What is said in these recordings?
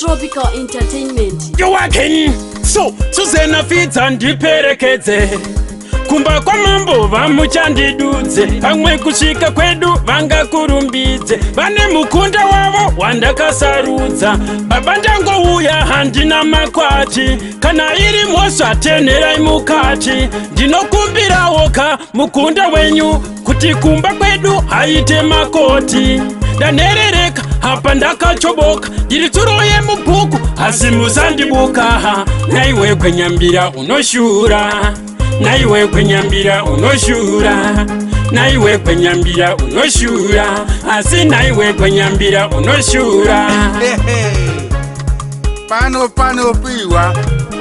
Tropical Entertainment. You working? So Susanna feeds and diperekeze. Kumba kwa mambo vamuchandidudze. Pamwe kushika kwedu vanga kurumbidze. Vane mukunda wavo wandakasarudza. Baba ndango uya handina makwati. Kana iri mosva tenera imukati. Ndinokumbira woka mukunda wenyu kuti kumba kwedu haite makoti. Danerereka hapa ndakachoboka ndiri turoye mubhuku asi musandibuka. Naiwe kwenyambira unoshura, naiwe kwenyambira unoshura, naiwe kwenyambira unoshura, asi naiwe kwenyambira unoshura. Pano piwa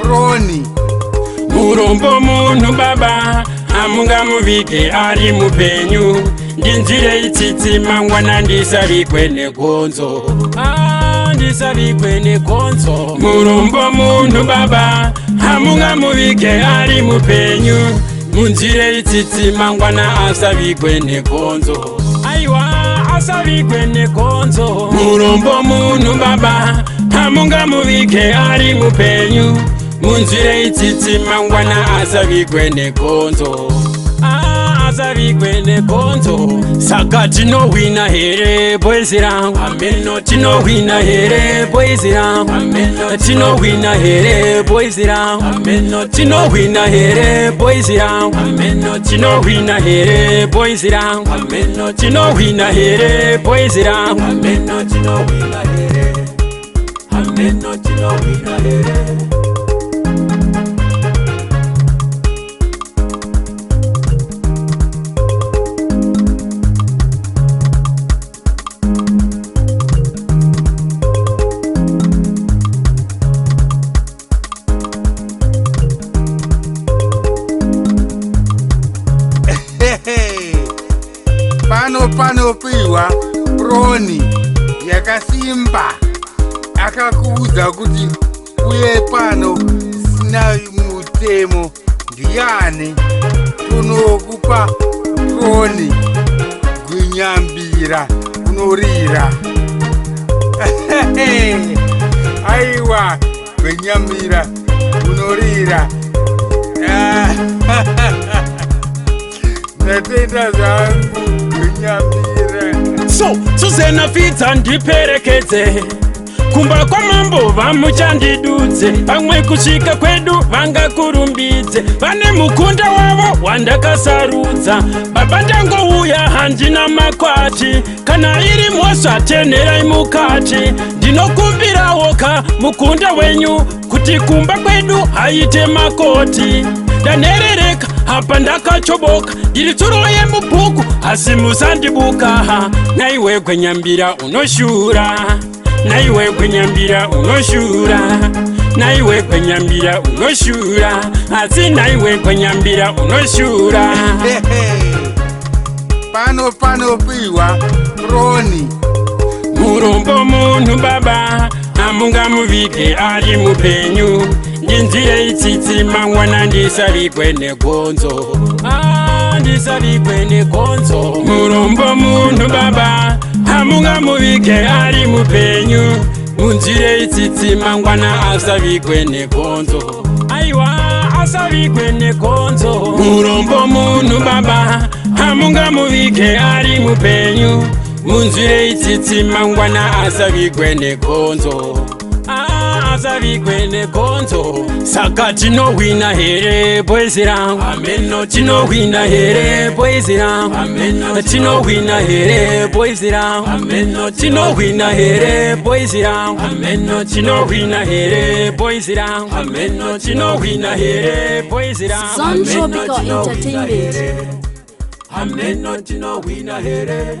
Roni murombo munhu baba amunga muvike ari mupenyu. Ndinzire itsitsi mangwana ndisarikwe negonzo. Ndisarikwe negonzo. Murombo munhu baba amunga muvike ari mupenyu. Munzire itsitsi mangwana asarikwe negonzo. Aiwa asarikwe negonzo. Murombo munhu baba amunga muvike ari mupenyu. Munzire itsitsi mangwana asarikwe negonzo. Asarikwe negonzo. Saka tinowina here boys rangu. Ameno tinowina here boys rangu. Ameno tinowina here boys rangu. Ameno tinowina here boys rangu. Ameno tinowina here boys rangu. Ameno tinowina here boys rangu. Ameno tinowina here. Ameno tinowina here. Pano piwa Roni yakasimba akakuudza kuti uye pano sina mutemo ndiani tunokupa Roni gwinyambira unorira. Aiwa gwinyambira unorira. Natenda zangu so Susanna feeds and diperekeze. Kumba kwa mambo vamuchandidudze. Pamwe kushika kwedu vanga kurumbidze. Vane mukunda wavo wandakasarudza. Baba ndango uya handina makwati. Kana iri mosva tenera imukati. Ndinokumbira woka mukunda wenyu kuti kumba kwedu haite makoti. Danerereka hapa ndakachoboka ndiri turoye mubhuku asi musandibuka. Naiwe kwenyambira unoshura, naiwe kwenyambira unoshura, naiwe kwenyambira unoshura, asi naiwe kwenyambira unoshura. Pano piwa Roni murombo munhu baba amunga muvike ari mupenyu. Ndinzire itsitsi mangwana ndisarikwe negonzo. Ndisarikwe negonzo. Murombo munhu baba amunga muvike ari mupenyu. Munzire itsitsi mangwana asarikwe negonzo. Aiwa asarikwe negonzo. Murombo munhu baba amunga muvike ari mupenyu. Munzire itsitsi mangwana asarikwe negonzo. ndisasavikwe negonzo. Saka tinohwina here boys rangu, tinohwina here boys rangu, tinohwina here boys rangu, tinohwina here boys rangu, tinohwina here boys rangu, tinohwina here boys rangu. Sun Tropical Entertainment. Tinohwina here.